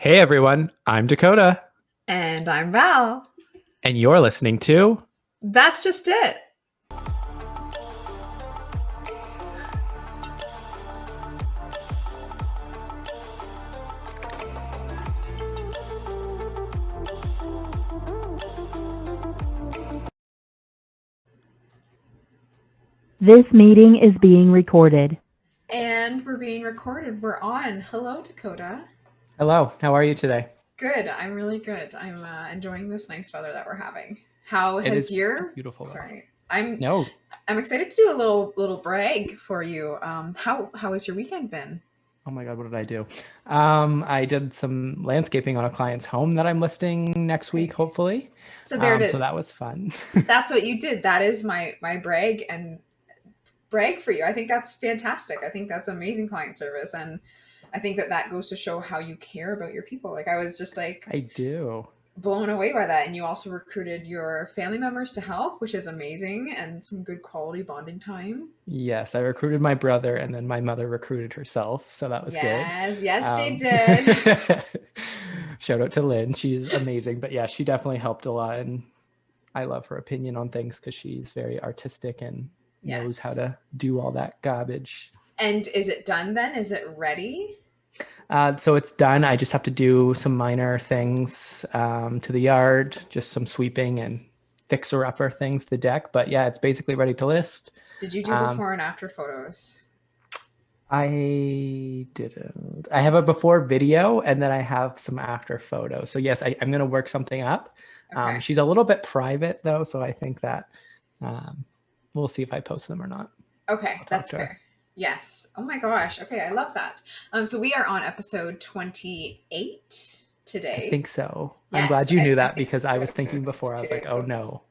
Hey everyone, I'm Dakota, And I'm Val. and you're listening to That's just it. This meeting is being recorded. And we're being recorded. We're on. Hello, Dakota. Hello, how are you today? Good. I'm really good. I'm enjoying this nice weather that we're having. How It has is it's your beautiful though. sorry. I'm No, I'm excited to do a little brag for you. How has your weekend been? oh my God, what did I do? I did some landscaping on a client's home that I'm listing next week, Okay. hopefully. So there it So is. that was fun. That's what you did. That is my brag and brag for you. I think that's fantastic. I think that's amazing client service, and I think that goes to show how you care about your people. Like I was just like I do. blown away by that, and you also recruited your family members to help, which is amazing, and some good quality bonding time. Yes, I recruited my brother and then my mother recruited herself, so that was good. Yes, she Um, did. Shout out to Lynn, she's amazing. But yeah, she definitely helped a lot, and I love her opinion on things because she's very artistic and knows how Yes. to do all that garbage. And is it done then? Is it ready? So it's done. I just have to do some minor things to the yard, just some sweeping and fixer upper things to the deck. But yeah, it's basically ready to list. Did you do Um, before and after photos? I didn't. I have a before video and then I have some after photos. So yes, I'm going to work something up. Okay. She's a little bit private though, so I think that um, we'll see if I post them or not. Okay, I'll talk that's to her. fair. Yes. Oh my gosh. Okay, I love that. So we are on episode 28 I today. think so. I'm Yes, glad you knew I that think so because I was thinking before. I was like, oh too. no.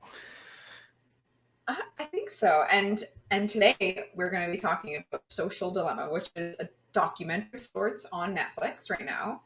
I think so. And today we're going to be talking about Social Dilemma, which is a documentary of sorts on Netflix right now.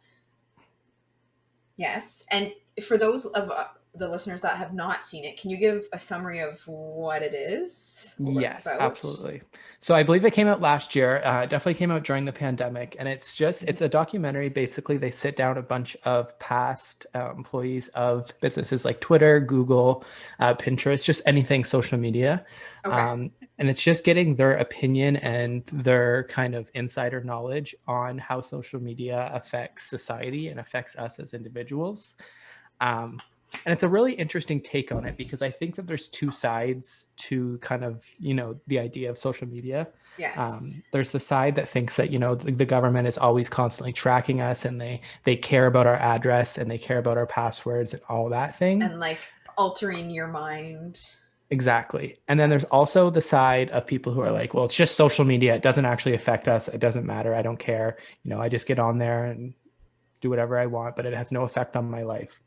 Yes. And for those of the listeners that have not seen it, can you give a summary of what it is or what it's Yes, about? absolutely. So I believe it came out last year. It definitely came out during the pandemic, and it's a documentary. Basically, they sit down a bunch of past employees of businesses like Twitter, Google, Pinterest, just anything social media, Okay. um, and it's just getting their opinion and their kind of insider knowledge on how social media affects society and affects us as individuals. Um, and it's a really interesting take on it because I think that there's two sides to kind of, the idea of social media. Yes. There's the side that thinks that, the government is always constantly tracking us and they care about our address and they care about our passwords and all that thing. And like altering your mind. Exactly. And then there's Yes. also the side of people who are like, well, it's just social media. It doesn't actually affect us. It doesn't matter. I don't care. I just get on there and do whatever I want, but it has no effect on my life.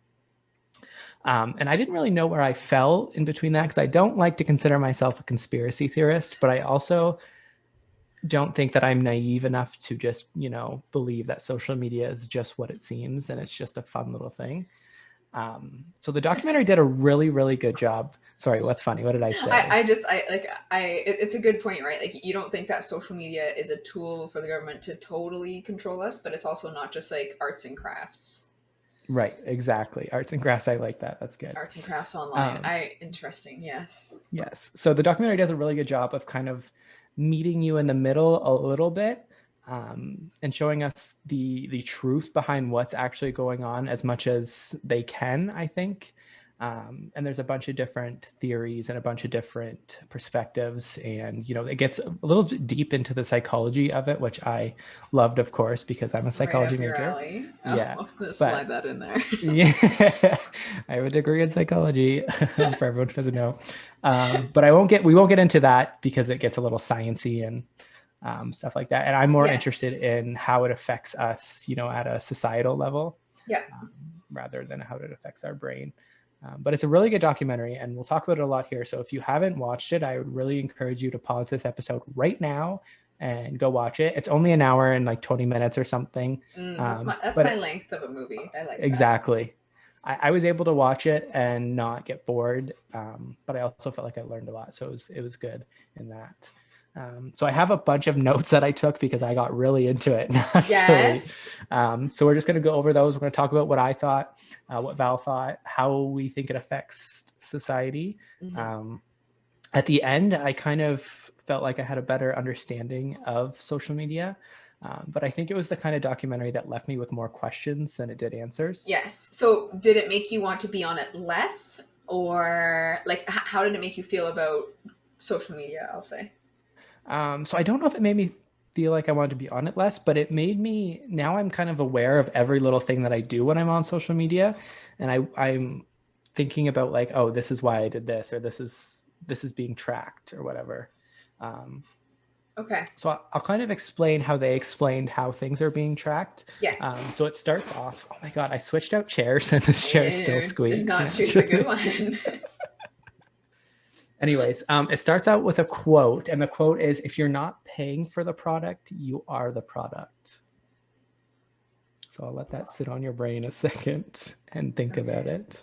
And I didn't really know where I fell in between that because I don't like to consider myself a conspiracy theorist, but I also don't think that I'm naive enough to just, believe that social media is just what it seems and it's just a fun little thing. So the documentary did a really, really good job. Sorry, what's funny? What did I say? I just I like I it's a good point, right? Like you don't think that social media is a tool for the government to totally control us, but it's also not just like arts and crafts. Right, exactly. Arts and crafts, I like that. That's good. Arts and crafts online. Um, I interesting, yes. Yes. So the documentary does a really good job of kind of meeting you in the middle a little bit, and showing us the truth behind what's actually going on as much as they can, I think. And there's a bunch of different theories and a bunch of different perspectives, and it gets a little bit deep into the psychology of it, which I loved, of course, because I'm a Right psychology up your major. alley. Oh, Yeah, I'll just slide but that in there. yeah, I have a degree in psychology for everyone who doesn't know. But we won't get into that because it gets a little sciencey and stuff like that. And I'm more interested Yes. in how it affects us, at a societal level, Yeah. um, rather than how it affects our brain. But it's a really good documentary, and we'll talk about it a lot here. So if you haven't watched it, I would really encourage you to pause this episode right now and go watch it. It's only an hour and like 20 minutes or something. That's But my length of a movie. I like that. exactly. I was able to watch it and not get bored, but I also felt like I learned a lot, so it was good in that. So I have a bunch of notes that I took because I got really into it naturally. Yes. So we're just going to go over those. We're going to talk about what I thought, what Val thought, how we think it affects society. At the end, I kind of felt like I had a better understanding of social media. But I think it was the kind of documentary that left me with more questions than it did answers. Yes. So did it make you want to be on it less, or like how did it make you feel about social media, I'll say? So I don't know if it made me feel like I wanted to be on it less, but it made me, now I'm kind of aware of every little thing that I do when I'm on social media. And I'm thinking about like, oh, this is why I did this, or this is being tracked or whatever. Okay. So I'll kind of explain how they explained how things are being tracked. Yes. So it starts off, oh my God, I switched out chairs and this chair still squeaks. Did not choose a good one. Anyways, it starts out with a quote, and the quote is, if you're not paying for the product, you are the product. So I'll let that sit on your brain a second and think about it.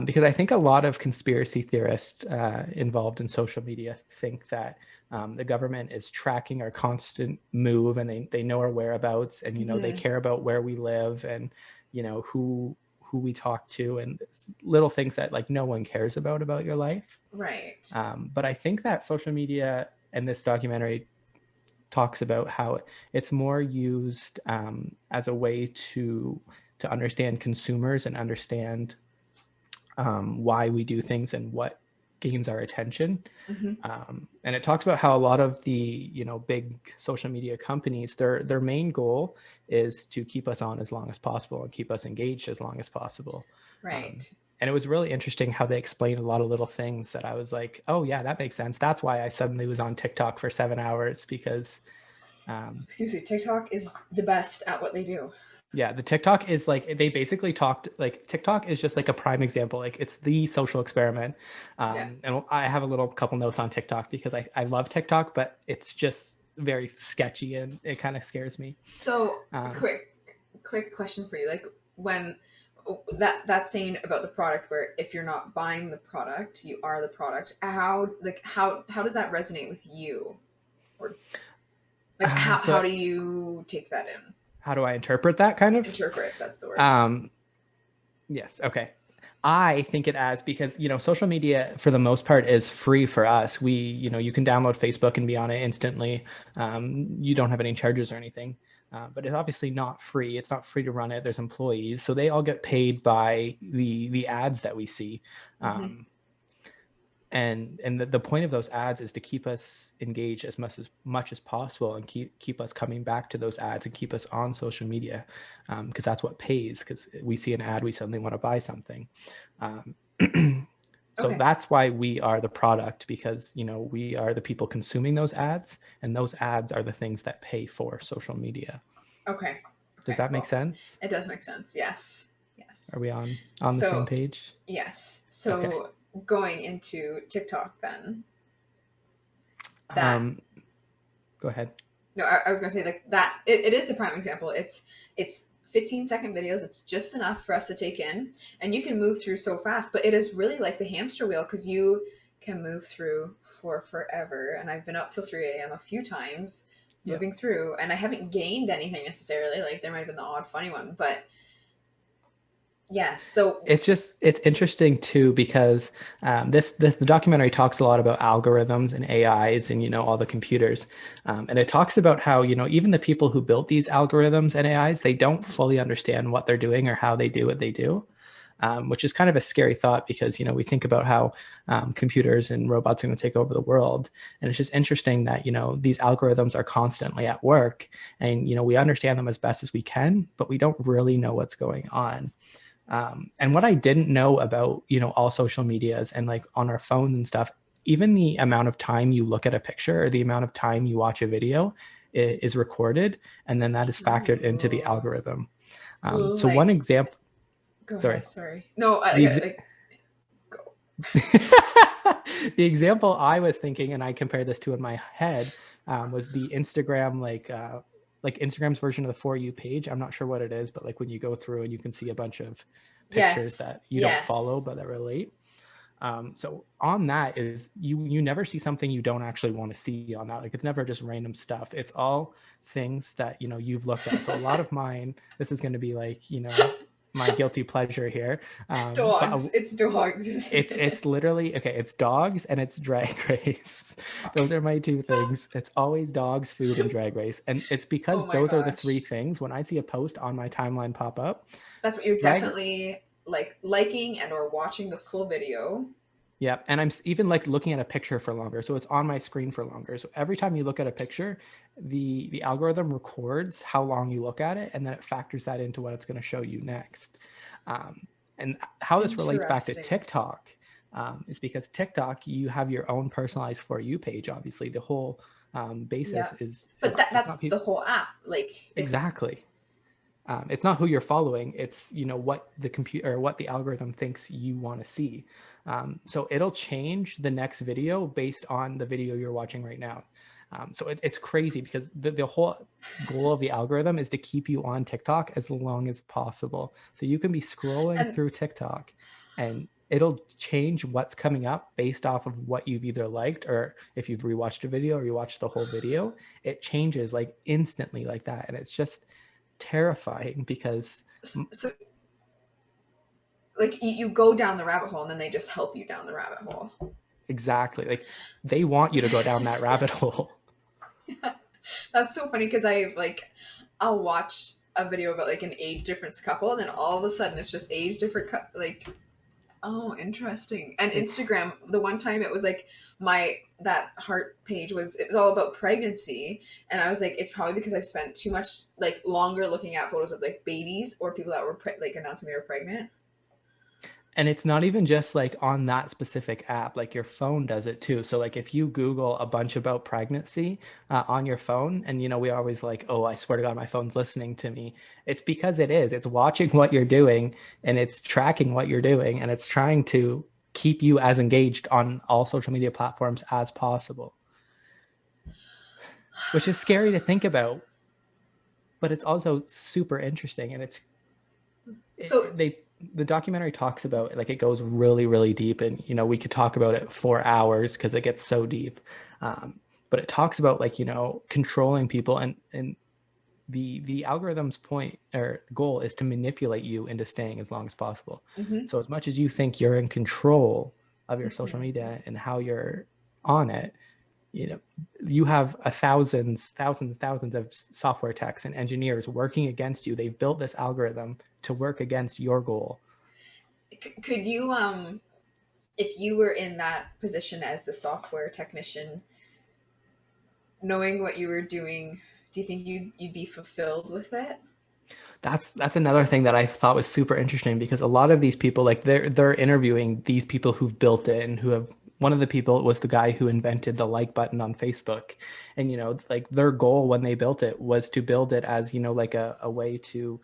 Because I think a lot of conspiracy theorists involved in social media think that the government is tracking our constant move, and they know our whereabouts, and, you know, they care about where we live, and, you know, who we talk to, and little things that like no one cares about your life. Right. But I think that social media and this documentary talks about how it's more used as a way to understand consumers and understand why we do things and what gains our attention. And it talks about how a lot of the, you know, big social media companies, their main goal is to keep us on as long as possible and keep us engaged as long as possible. Right. And it was really interesting how they explained a lot of little things that I was like, oh yeah, that makes sense. That's why I suddenly was on TikTok for 7 hours, because excuse me, TikTok is the best at what they do. Yeah, the TikTok is like, they basically talked, like TikTok is just like a prime example. Like it's the social experiment. And I have a little couple notes on TikTok because I love TikTok, but it's just very sketchy and it kind of scares me. So quick question for you. Like when that saying about the product, where if you're not buying the product, you are the product. How does that resonate with you? Or like how do you take that in? How do I interpret that kind of? Interpret, that's the word. Yes. Okay. I think it as, because, you know, social media for the most part is free for us. You know, you can download Facebook and be on it instantly. You don't have any charges or anything, but it's obviously not free. It's not free to run it. There's employees, so they all get paid by the ads that we see. And the point of those ads is to keep us engaged as much as possible, and keep us coming back to those ads and keep us on social media, because that's what pays. Because we see an ad, we suddenly want to buy something. So that's why we are the product, because, you know, we are the people consuming those ads, and those ads are the things that pay for social media. Okay. Does that make sense? It does make sense. Yes. Are we on the same page? Yes. So going into TikTok then. Go ahead. No, I was gonna say like that. It is the prime example. It's 15-second videos. It's just enough for us to take in, and you can move through so fast. But it is really like the hamster wheel, because you can move through for forever. And I've been up till 3 a.m. a few times moving through, and I haven't gained anything necessarily. Like there might have been the odd funny one, but yes. So it's interesting too, because the documentary talks a lot about algorithms and AIs and, you know, all the computers. And it talks about how, you know, even the people who built these algorithms and AIs, they don't fully understand what they're doing or how they do what they do, which is kind of a scary thought, because, you know, we think about how computers and robots are going to take over the world. And it's just interesting that, you know, these algorithms are constantly at work, and, you know, we understand them as best as we can, but we don't really know what's going on. And what I didn't know about, you know, all social medias and like on our phones and stuff, even the amount of time you look at a picture or the amount of time you watch a video is recorded, and then that is factored into the algorithm. So one example. Go sorry. ahead, sorry. No, go. The example I was thinking, and I compared this to in my head, was the Instagram, like Instagram's version of the For You page. I'm not sure what it is, but like when you go through and you can see a bunch of pictures that you don't follow but that relate. So on that is you never see something you don't actually want to see on that. Like it's never just random stuff. It's all things that, you know, you've looked at. So a lot of mine, this is going to be like, you know, my guilty pleasure here. Dogs. It's dogs. It's literally, okay, it's dogs and it's drag race. Those are my two things. It's always dogs, food, and drag race. And it's because those are the three things. When I see a post on my timeline pop up, that's what you're definitely like liking and or watching the full video. Yeah, and I'm even like looking at a picture for longer, so it's on my screen for longer. So every time you look at a picture, the algorithm records how long you look at it, and then it factors that into what it's going to show you next. And how this relates back to TikTok is because TikTok, you have your own personalized For You page. Obviously, the whole basis is. But that's the whole app, like exactly. It's not who you're following. It's, you know, what the computer or what the algorithm thinks you want to see. So it'll change the next video based on the video you're watching right now. So it's crazy because the whole goal of the algorithm is to keep you on TikTok as long as possible. So you can be scrolling through TikTok and it'll change what's coming up based off of what you've either liked, or if you've rewatched a video or you watched the whole video, it changes like instantly like that. And it's just terrifying because so like you go down the rabbit hole and then they just help you down the rabbit hole. Exactly. Like they want you to go down that rabbit hole. Yeah. That's so funny because I'll watch a video about like an age difference couple and then all of a sudden it's just age different like, oh, interesting. And Instagram, the one time it was like that heart page it was all about pregnancy, and I was like, it's probably because I've spent too much like longer looking at photos of like babies or people that were like announcing they were pregnant. And it's not even just like on that specific app, like your phone does it too. So like if you Google a bunch about pregnancy on your phone, and you know, we always like, oh, I swear to God, my phone's listening to me. It's because it's watching what you're doing and it's tracking what you're doing and it's trying to keep you as engaged on all social media platforms as possible, which is scary to think about, but it's also super interesting. And the documentary talks about, like, it goes really, really deep, and you know, we could talk about it for hours because it gets so deep. But it talks about, like, you know, controlling people, and the algorithm's point or goal is to manipulate you into staying as long as possible. Mm-hmm. So as much as you think you're in control of your social media and how you're on it, you know, you have thousands of software techs and engineers working against you. They've built this algorithm to work against your goal. Could you, if you were in that position as the software technician, knowing what you were doing, do you think you'd be fulfilled with it? That's another thing that I thought was super interesting, because a lot of these people, like, they're interviewing these people who've built it and who have. One of the people was the guy who invented the like button on Facebook. And, you know, like, their goal when they built it was to build it as, you know, like a way to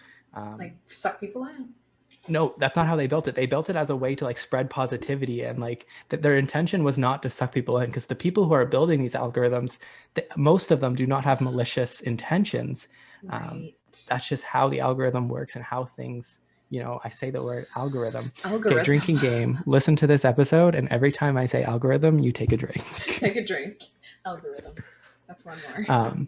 like suck people in. No, that's not how they built it. They built it as a way to, like, spread positivity, and like that their intention was not to suck people in, because the people who are building these algorithms, most of them do not have malicious intentions. Right. That's just how the algorithm works and how things, you know, I say the word algorithm. Okay, drinking game. Listen to this episode, and every time I say algorithm, you take a drink. Take a drink. Algorithm. That's one more.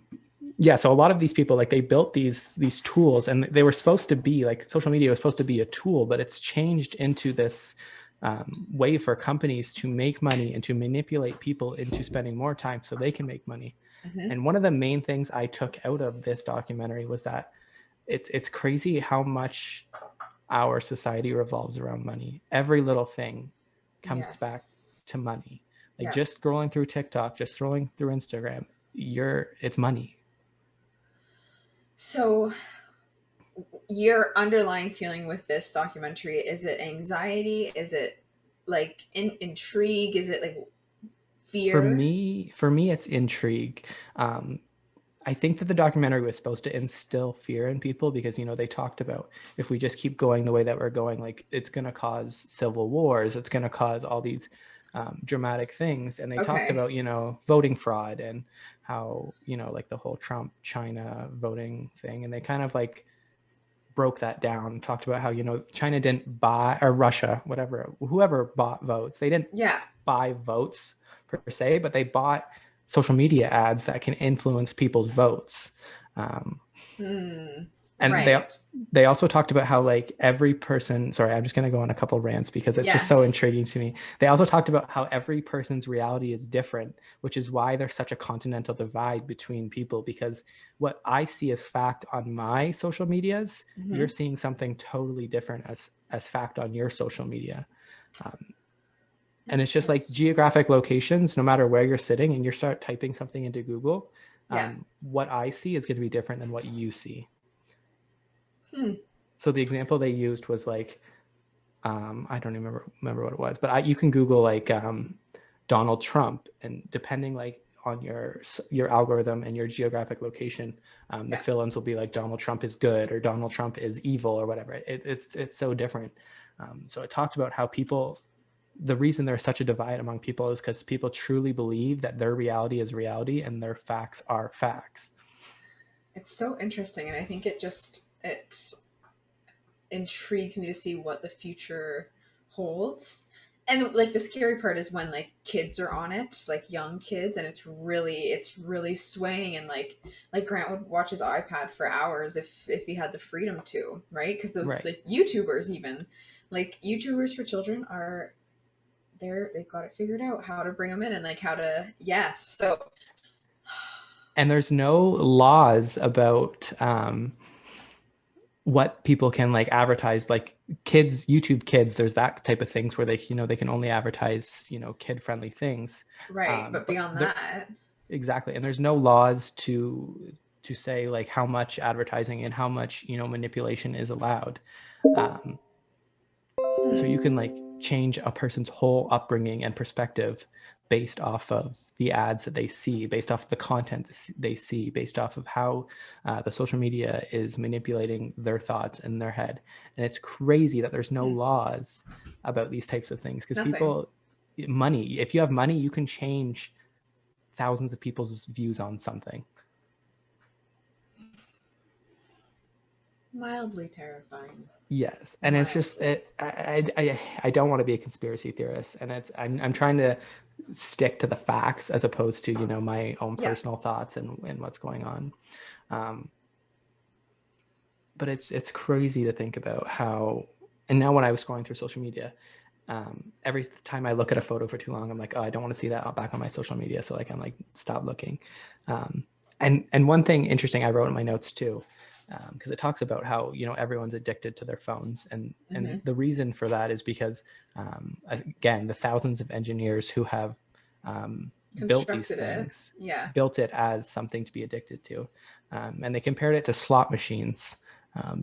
Yeah, so a lot of these people, like, they built these tools, and they were supposed to be, like, social media was supposed to be a tool, but it's changed into this way for companies to make money and to manipulate people into spending more time so they can make money. Mm-hmm. And one of the main things I took out of this documentary was that it's crazy how much our society revolves around money. Every little thing comes back to money. Like, just scrolling through TikTok, just scrolling through Instagram, it's money. So your underlying feeling with this documentary, is it anxiety? Is it like intrigue? Is it like fear? For me, it's intrigue. I think that the documentary was supposed to instill fear in people, because, you know, they talked about, if we just keep going the way that we're going, like, it's going to cause civil wars. It's going to cause all these dramatic things. And they talked about, you know, voting fraud and how, you know, like the whole Trump China voting thing. And they kind of like broke that down, talked about how, China didn't buy, or Russia, whoever bought votes, they didn't Yeah. buy votes per se, but they bought social media ads that can influence people's votes. And Right. they also talked about how like every person, sorry, I'm just going to go on a couple rants because it's just so Yes. intriguing to me. They also talked about how every person's reality is different, which is why there's such a continental divide between people, because what I see as fact on my social medias, you're seeing something totally different as fact on your social media. And it's just like geographic locations, no matter where you're sitting and you start typing something into Google, what I see is going to be different than what you see. So the example they used was like, I don't even remember what it was, but you can Google like Donald Trump, and depending like on your algorithm and your geographic location, the fill-ins will be like Donald Trump is good or Donald Trump is evil or whatever. It's so different. So it talked about how the reason there's such a divide among people is because people truly believe that their reality is reality and their facts are facts. It's so interesting, and I think it intrigues me to see what the future holds. And like the scary part is when like kids are on it, like young kids, and it's really swaying, and like Grant would watch his iPad for hours if he had the freedom to, right? Because those like YouTubers, even like YouTubers for children, are they've got it figured out how to bring them in and like how to so. And there's no laws about what people can like advertise, like kids, YouTube Kids, there's that type of things where they can only advertise kid friendly things, Right, but beyond that, exactly, and there's no laws to say like how much advertising and how much manipulation is allowed. So you can like change a person's whole upbringing and perspective based off of the ads that they see, based off of the content they see, based off of how the social media is manipulating their thoughts in their head. And it's crazy that there's no laws about these types of things, because if you have money, you can change thousands of people's views on something. Mildly terrifying. Yes, and it's just I don't want to be a conspiracy theorist, and I'm trying to stick to the facts as opposed to my own personal thoughts and what's going on. But it's crazy to think about how. And now when I was scrolling through social media, every time I look at a photo for too long, I'm like, oh, I don't want to see that back on my social media, so like I'm like, stop looking. And one thing interesting I wrote in my notes too, because it talks about how everyone's addicted to their phones, and the reason for that is because again, the thousands of engineers who have built these things built it as something to be addicted to, and they compared it to slot machines.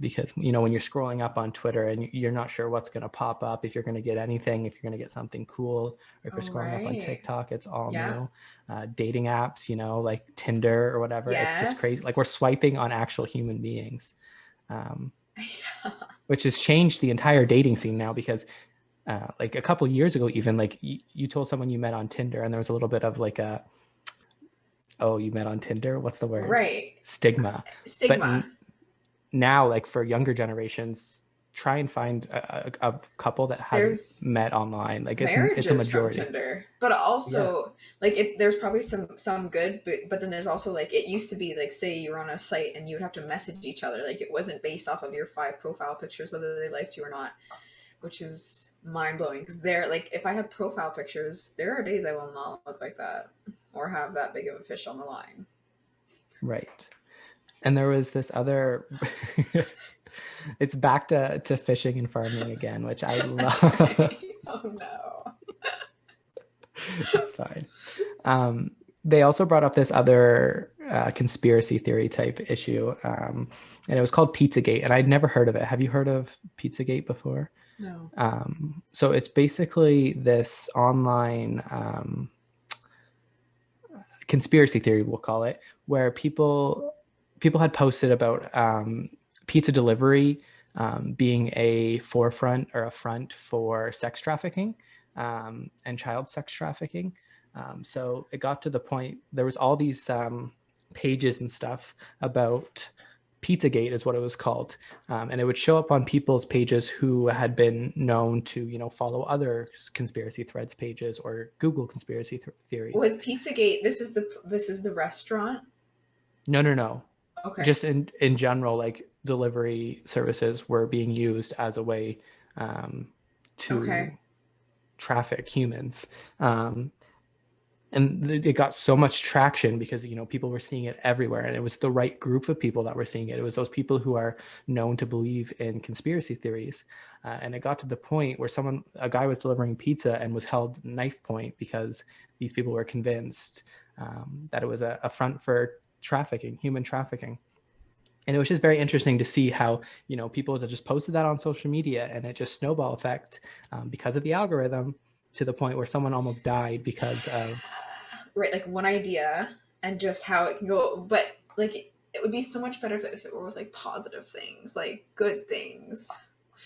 Because when you're scrolling up on Twitter and you're not sure what's going to pop up, if you're going to get anything, if you're going to get something cool, or if you're scrolling up on TikTok, it's all new. Dating apps, like Tinder or whatever, it's just crazy. Like we're swiping on actual human beings, which has changed the entire dating scene now, because like a couple of years ago, even like you told someone you met on Tinder and there was a little bit of like you met on Tinder, what's the word? Right. Stigma. But now, like for younger generations, try and find a couple that hasn't met online. Like it's a majority. From Tinder, but also like there's probably some good, but then there's also like it used to be like, say you were on a site and you would have to message each other, like it wasn't based off of your 5 profile pictures whether they liked you or not, which is mind blowing. Because they're like, if I have profile pictures, there are days I will not look like that or have that big of a fish on the line. Right. And there was this other it's back to fishing and farming again, which I love. Oh no. It's fine. They also brought up this other conspiracy theory type issue, and it was called Pizzagate, and I'd never heard of it. Have you heard of Pizzagate before? No. So it's basically this online conspiracy theory, we'll call it, where people had posted about pizza delivery being a forefront or a front for sex trafficking and child sex trafficking. So it got to the point, there was all these pages and stuff about Pizzagate is what it was called. And it would show up on people's pages who had been known to, follow other conspiracy threads pages or Google conspiracy theories. Was Pizzagate, this is the restaurant? No. Okay. Just in general, like delivery services were being used as a way to traffic humans. And it got so much traction because, people were seeing it everywhere, and it was the right group of people that were seeing it. It was those people who are known to believe in conspiracy theories. And it got to the point where a guy was delivering pizza and was held knife point because these people were convinced that it was a front for human trafficking. And it was just very interesting to see how, people just posted that on social media, and it just snowball effect because of the algorithm, to the point where someone almost died because of right, like one idea and just how it can go. But like it would be so much better if it were with like positive things, like good things.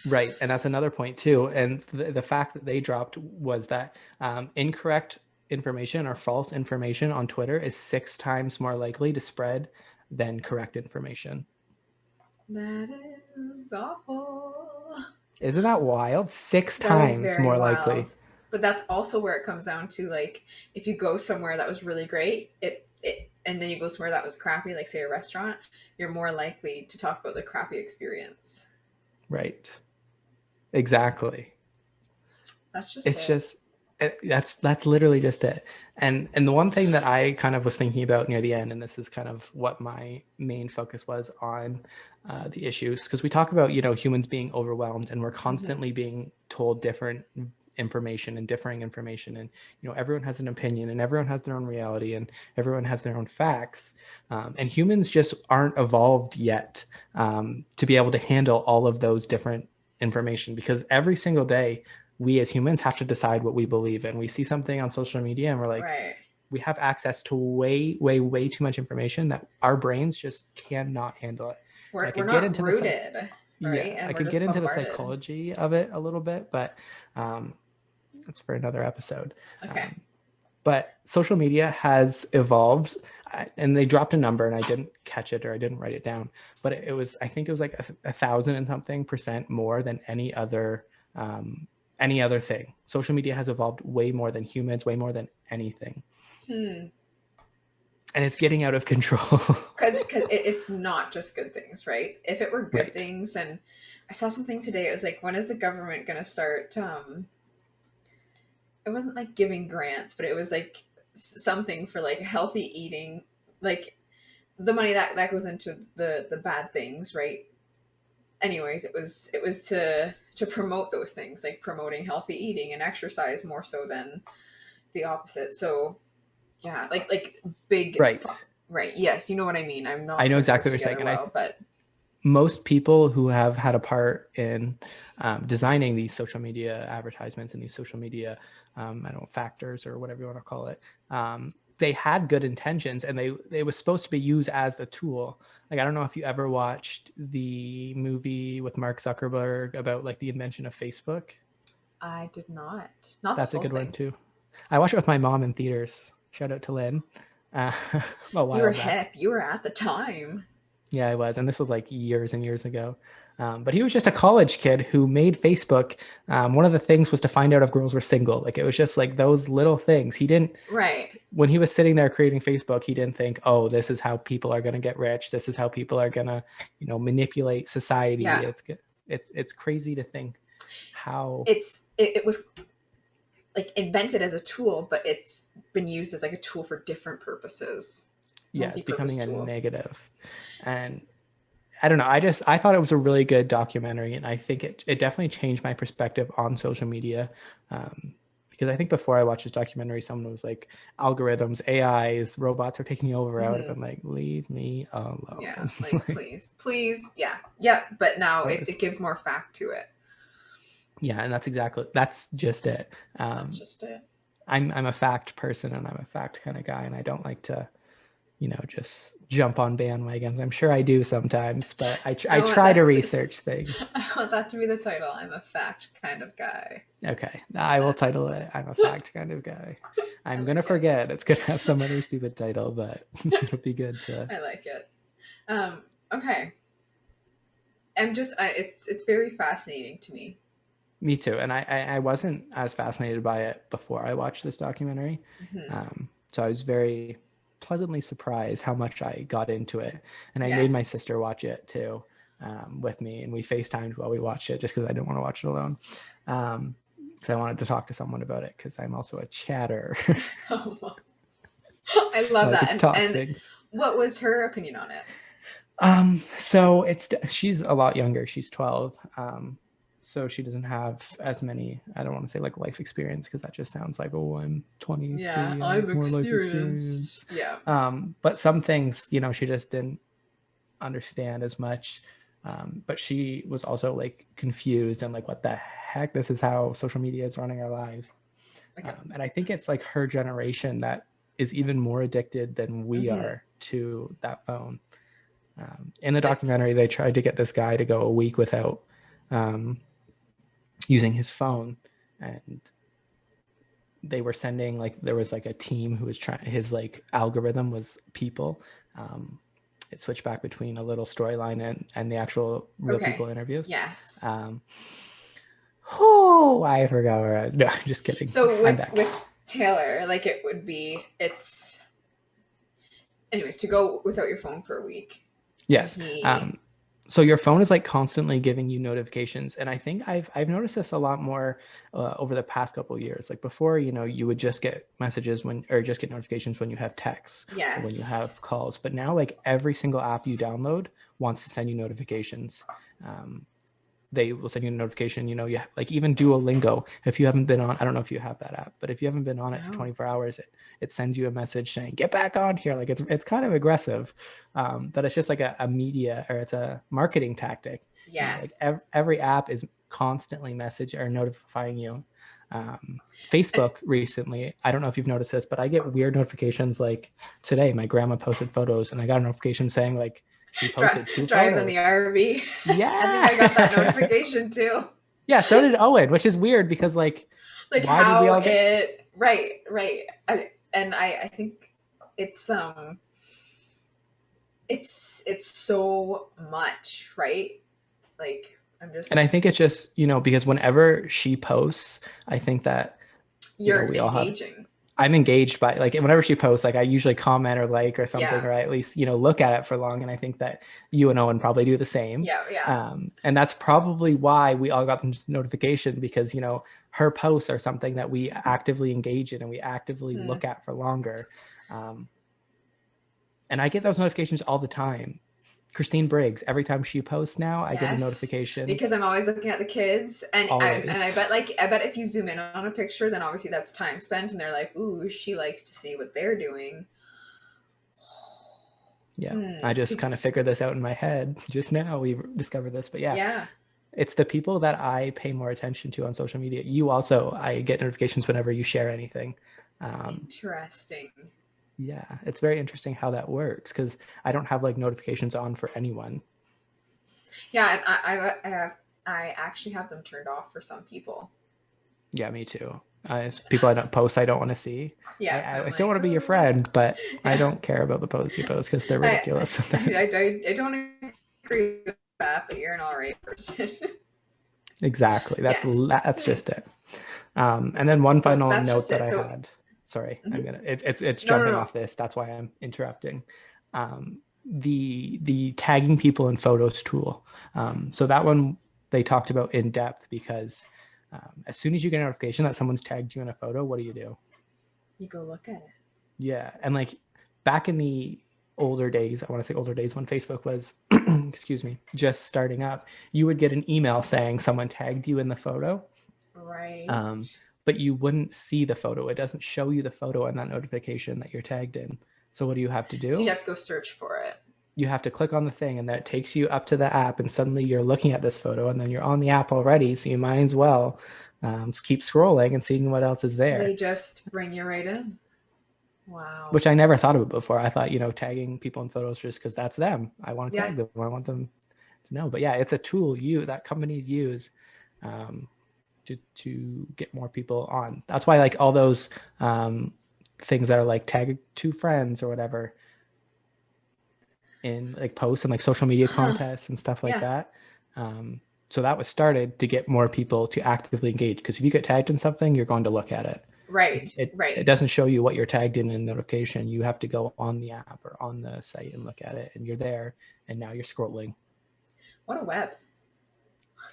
Right. And that's another point too. And the fact that they dropped was that incorrect information or false information on Twitter is 6 times more likely to spread than correct information. That is awful. Isn't that wild? 6 times more likely. But that's also where it comes down to, like, if you go somewhere that was really great, and then you go somewhere that was crappy, like say a restaurant, you're more likely to talk about the crappy experience. Right. Exactly. That's that's literally just it. And the one thing that I kind of was thinking about near the end, and this is kind of what my main focus was on the issues, because we talk about, humans being overwhelmed, and we're constantly being told different information and differing information, and everyone has an opinion, and everyone has their own reality, and everyone has their own facts, and humans just aren't evolved yet to be able to handle all of those different information, because every single day we as humans have to decide what we believe in. We see something on social media and we're like, right. We have access to way too much information that our brains just cannot handle it. We're not rooted, right? Yeah, I could get into the psychology of it a little bit, but that's for another episode. Okay. But social media has evolved, and they dropped a number, and I didn't catch it, or I didn't write it down, but I think it was like 1,000 and something % more than any other thing. Social media has evolved way more than humans, way more than anything. And it's getting out of control. Because it's not just good things, right? If it were good things, and I saw something today, it was like, when is the government going to start, it wasn't like giving grants, but it was like something for like healthy eating, like the money that goes into the bad things, right? Anyways, it was to promote those things, like promoting healthy eating and exercise more so than the opposite. So yeah, like big, right. Yes, you know what I mean. I know exactly what you're saying, but most people who have had a part in designing these social media advertisements and these social media, I don't know, factors or whatever you want to call it, they had good intentions, and they were supposed to be used as a tool. Like, I don't know if you ever watched the movie with Mark Zuckerberg about like the invention of Facebook. I did not. That's a good one too. I watched it with my mom in theaters. Shout out to Lynn. A while you were back. hip. You were at the time. Yeah, I was. And this was like years and years ago. But he was just a college kid who made Facebook. One of the things was to find out if girls were single. Like, it was just like those little things. He didn't, when he was sitting there creating Facebook, he didn't think, oh, this is how people are going to get rich. This is how people are going to, manipulate society. Yeah. It's crazy to think how it was like invented as a tool, but it's been used as like a tool for different purposes. Yeah, it's becoming a negative. And I don't know, I thought it was a really good documentary, and I think it definitely changed my perspective on social media, because I think before I watched this documentary, someone was like, algorithms, AIs, robots are taking over. I would have been like, leave me alone. Yeah, like please, yeah. But now it gives more fact to it. Yeah, and that's just it. That's just it. I'm a fact person, and I'm a fact kind of guy, and I don't like to, just jump on bandwagons. I'm sure I do sometimes, but I try to research things. I want that to be the title. I'm a fact kind of guy. Okay, I will title it, I'm a fact kind of guy. I'm going to forget. It's going to have some other stupid title, but it'll be good to... I like it. Okay. it's very fascinating to me. Me too. And I wasn't as fascinated by it before I watched this documentary. Mm-hmm. So I was very pleasantly surprised how much I got into it. And I made my Yes. sister watch it too, with me. And we FaceTimed while we watched it just because I didn't want to watch it alone. So I wanted to talk to someone about it because I'm also a chatter. I love Like to that. talk And things. what was her opinion on it? So she's a lot younger. She's 12. So she doesn't have as many, I don't want to say like life experience because that just sounds like, oh, I'm 23, Yeah, I have I'm more life experience. experienced. Yeah. But some things, she just didn't understand as much. But she was also like confused and like, what the heck? This is how social media is running our lives. Okay. And I think it's like her generation that is even more addicted than we are to that phone. In the documentary, they tried to get this guy to go a week without using his phone, and they were sending like, there was like a team who was trying, his like algorithm was people. It switched back between a little storyline and the actual real people interviews. Yes. Oh, I forgot where I was. No, I'm just kidding. So with Taylor, like anyways, to go without your phone for a week. Yes. So your phone is like constantly giving you notifications, and I think I've noticed this a lot more over the past couple of years. Like before, you would just get messages just get notifications when you have texts, yes, or when you have calls. But now, like every single app you download wants to send you notifications. They will send you a notification. You like even Duolingo. If you haven't been on, I don't know if you have that app, but if you haven't been on it for 24 hours, it sends you a message saying, get back on here. Like it's kind of aggressive, but it's just like a media, or it's a marketing tactic. Yes. Like every app is constantly message or notifying you. Facebook recently, I don't know if you've noticed this, but I get weird notifications. Like today, my grandma posted photos and I got a notification saying like, she posted two driving photos. the RV. Yeah. I think I got that notification too. Yeah, so did Owen, which is weird because like why did we all get right. I think it's so much, right? Like and I think it's just, because whenever she posts, I think that you're engaging. I'm engaged by, like, whenever she posts, like I usually comment or like or something, or I at least, look at it for long. And I think that you and Owen probably do the same. Yeah. And that's probably why we all got the notification, because, her posts are something that we actively engage in and we actively look at for longer. And I get those notifications all the time. Christine Briggs, every time she posts now, I get a notification. Because I'm always looking at the kids, and I bet if you zoom in on a picture, then obviously that's time spent, and they're like, ooh, she likes to see what they're doing. Yeah, I just kind of figured this out in my head just now. We discovered this, but yeah. It's the people that I pay more attention to on social media. You also, I get notifications whenever you share anything. Interesting. Yeah, it's very interesting how that works, because I don't have like notifications on for anyone. Yeah, and I actually have them turned off for some people. Yeah, me too. People I don't post, I don't want to see. Yeah, I still want to be your friend, but I don't care about the posts you post because they're ridiculous sometimes. I don't agree with that, but you're an all right person. Exactly. That's just it. And then one final note that I had. Sorry, I'm gonna. It's jumping off this. That's why I'm interrupting. The tagging people in photos tool. So that one they talked about in depth, because as soon as you get a notification that someone's tagged you in a photo, what do? You go look at it. Yeah, and like back in the older days, I want to say older days when Facebook was, excuse me, just starting up, you would get an email saying someone tagged you in the photo. Right. But you wouldn't see the photo. It doesn't show you the photo in that notification that you're tagged in. So what do you have to do? So you have to go search for it. You have to click on the thing, and that takes you up to the app, and suddenly you're looking at this photo, and then you're on the app already. So you might as well keep scrolling and seeing what else is there. They just bring you right in. Wow. Which I never thought of it before. I thought, tagging people in photos just because that's them. I want to tag them. I want them to know. But yeah, it's a tool that companies use to get more people on. That's why like all those things that are like tag 2 friends or whatever in like posts and like social media contests and stuff like that. So that was started to get more people to actively engage, because if you get tagged in something, you're going to look at it. Right. It doesn't show you what you're tagged in a notification. You have to go on the app or on the site and look at it, and you're there, and now you're scrolling. What a web.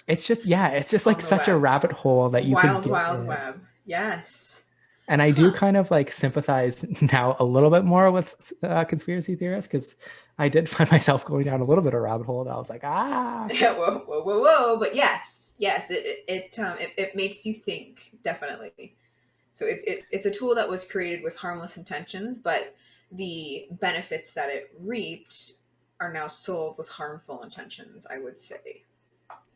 It's just like such a rabbit hole that you wild could wild web. Yes. And I do kind of like sympathize now a little bit more with conspiracy theorists, because I did find myself going down a little bit of a rabbit hole, and I was like, whoa. But yes, it makes you think, definitely. So it's a tool that was created with harmless intentions, but the benefits that it reaped are now sold with harmful intentions, I would say.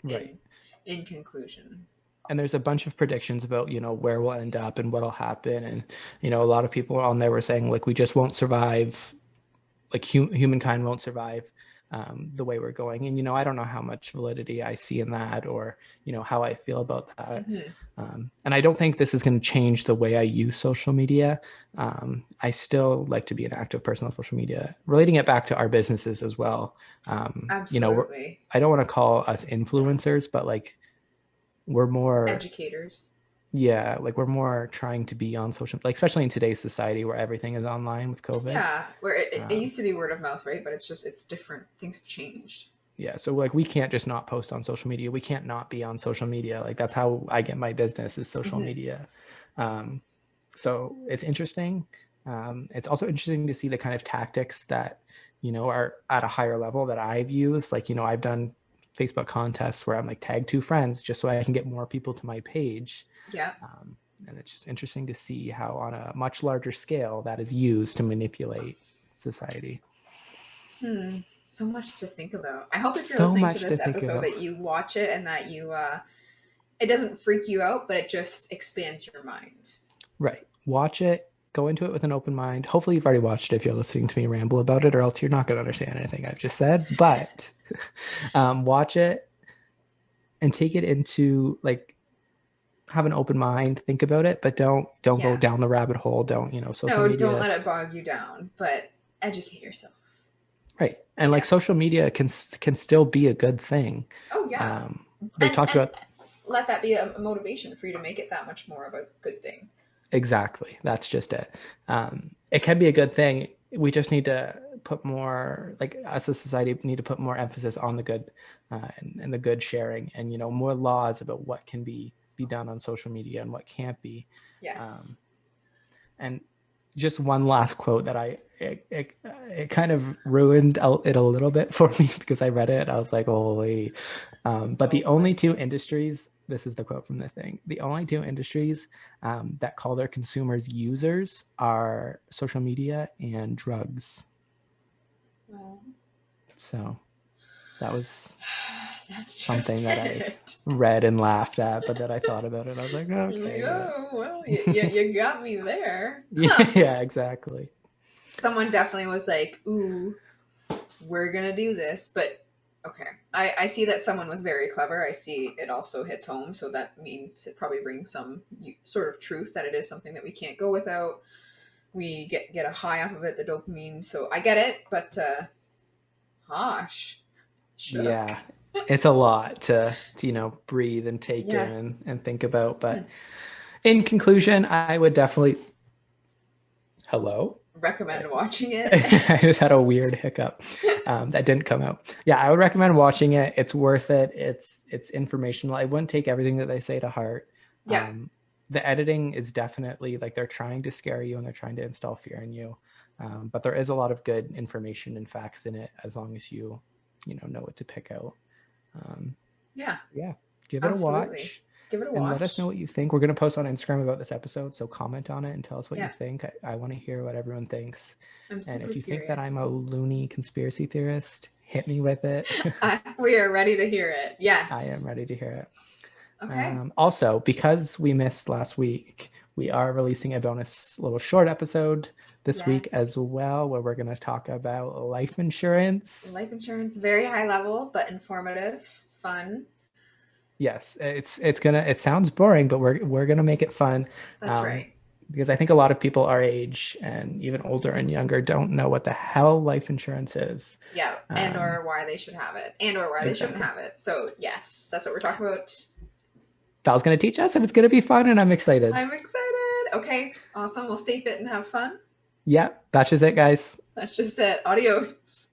Right. In conclusion. And there's a bunch of predictions about, where we'll end up and what'll happen. And, a lot of people on there were saying, like, we just won't survive, like humankind won't survive the way we're going. And, I don't know how much validity I see in that, or, how I feel about that. Mm-hmm. And I don't think this is going to change the way I use social media. I still like to be an active person on social media, relating it back to our businesses as well. Absolutely. I don't want to call us influencers, but like, we're more educators. Yeah, like we're more trying to be on social, like especially in today's society where everything is online with COVID. Yeah, where it used to be word of mouth, right? But it's different. Things have changed. Yeah, so like we can't just not post on social media. We can't not be on social media. Like that's how I get my business, is social media. So it's interesting. It's also interesting to see the kind of tactics that, are at a higher level that I've used. Like, I've done Facebook contests where I'm like, tag 2 friends just so I can get more people to my page. Yeah. And it's just interesting to see how on a much larger scale that is used to manipulate society. So much to think about. I hope if you're listening to this episode that you watch it and that you it doesn't freak you out, but it just expands your mind. Right. Watch it. Go into it with an open mind. Hopefully you've already watched it if you're listening to me ramble about it, or else you're not going to understand anything I've just said. But watch it and take it into, like, have an open mind, think about it, but don't go down the rabbit hole. Don't, social media. Don't let it bog you down, but educate yourself. Right. And like social media can still be a good thing. Oh yeah. They talked about, let that be a motivation for you to make it that much more of a good thing. Exactly. That's just it. It can be a good thing. We just need to put more, like us as a society, need to put more emphasis on the good and the good sharing, and, more laws about what can be done on social media and what can't be. Yes. And just one last quote that it kind of ruined it a little bit for me, because I read it. I was like, holy. But the only 2 industries, this is the quote from this thing, the only 2 industries that call their consumers users are social media and drugs. Well, so that was that's something that I read and laughed at, but that I thought about it. I was like, okay. Oh, well, you got me there. Yeah, exactly. Someone definitely was like, ooh, we're going to do this. But okay, I see that someone was very clever. I see it also hits home. So that means it probably brings some sort of truth that it is something that we can't go without. We get a high off of it, the dopamine. So I get it, but gosh. Shook. Yeah, it's a lot to breathe and take in and think about. But in conclusion, I would definitely recommend watching it. I just had a weird hiccup that didn't come out. Yeah, I would recommend watching it. It's worth it. It's informational. I wouldn't take everything that they say to heart. Yeah. The editing is definitely, like, they're trying to scare you and they're trying to install fear in you. But there is a lot of good information and facts in it, as long as you know what to pick out. Yeah. Give it a watch. And let us know what you think. We're going to post on Instagram about this episode, so comment on it and tell us what you think. I want to hear what everyone thinks. I'm super and if you curious. think that I'm a loony conspiracy theorist, hit me with it. We are ready to hear it. Yes. I am ready to hear it. Okay. Also, because we missed last week, we are releasing a bonus little short episode this week as well, where we're going to talk about life insurance. Life insurance, very high level, but informative, fun. Yes, it sounds boring, but we're gonna make it fun. That's right. because I think a lot of people our age and even older and younger don't know what the hell life insurance is. Yeah, and or why they should have it, and or why they shouldn't have it. So yes, that's what we're talking about. Val's going to teach us, and it's going to be fun, and I'm excited. I'm excited. Okay, awesome. We'll stay fit and have fun. Yeah, that's just it, guys. That's just it. Adios.